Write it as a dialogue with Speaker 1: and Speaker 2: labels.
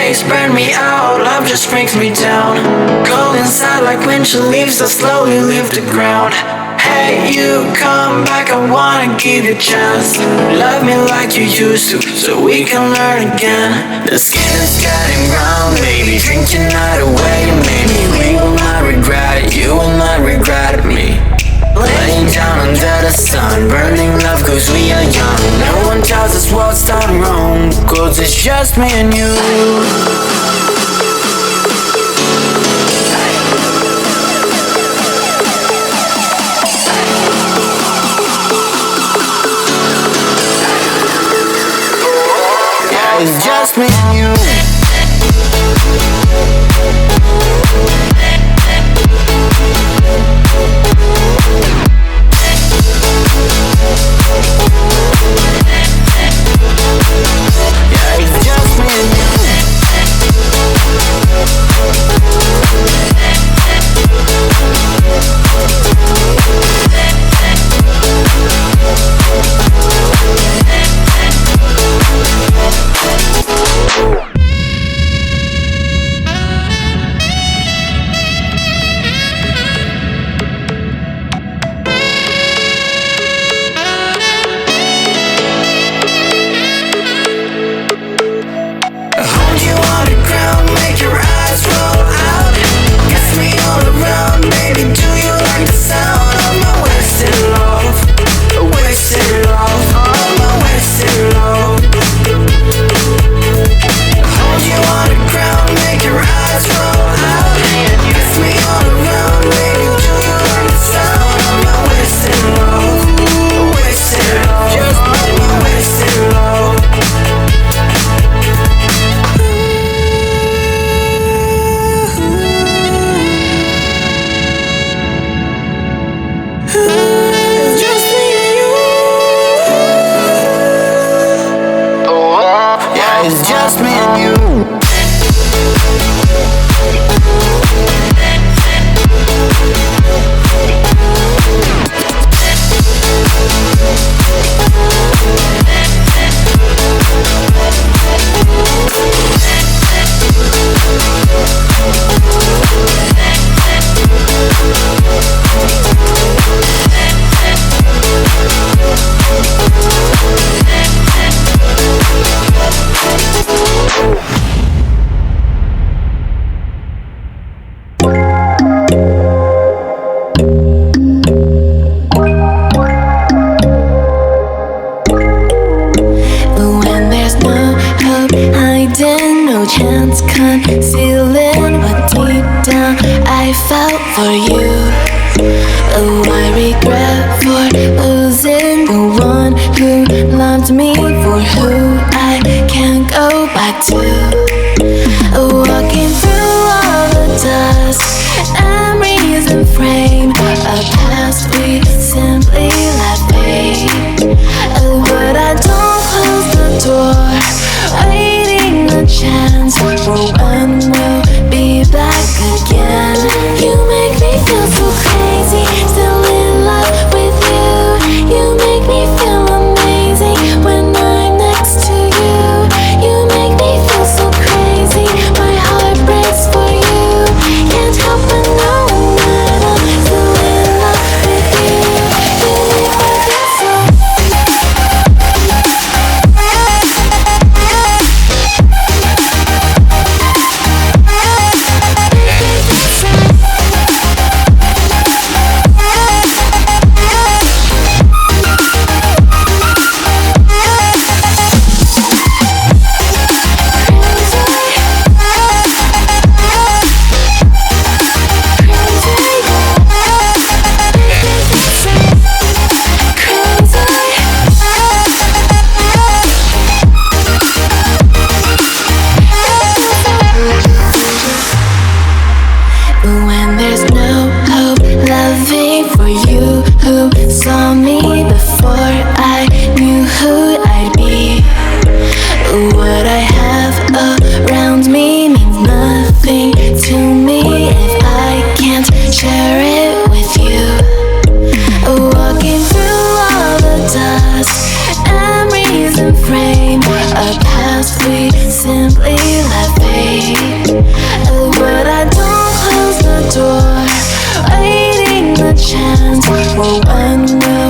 Speaker 1: mistakes burn me out, love just brings me down. Go inside like winter leaves that slowly leave the ground. Hey, you come back, I wanna give you a chance. Love me like you used to, so we can learn again. The skin is getting brown, baby, drink your night away. Maybe we will not regret it, you will not regret me. Laying down under the sun, burning love cause we are young. No one tells us what's done wrong, cause it's just me and you. It's just me and you. Yeah, it's just me and you. It's just me and you.
Speaker 2: Concealing what deep down I felt for you. Oh, I regret for losing the one who loved me, for who I can't go back to. Walking through all the dust, memories and frame a past we simply let fade. Oh, but I don't close the door, waiting a chance for when we'll be back again. You make me feel so crazy, still in love with you. You make me feel amazing when I'm next to you. You make me feel so crazy, my heart breaks for you. Can't help but know that I'm still in love with you. You make me feel so. When there's no hope, loving for you who saw me before I knew who I'd be. What I have around me means nothing to me if I can't share it with you. Walking through all the dust, memories and frame a past we simply let fade. wait. But I don't close the door, waiting the chance for when will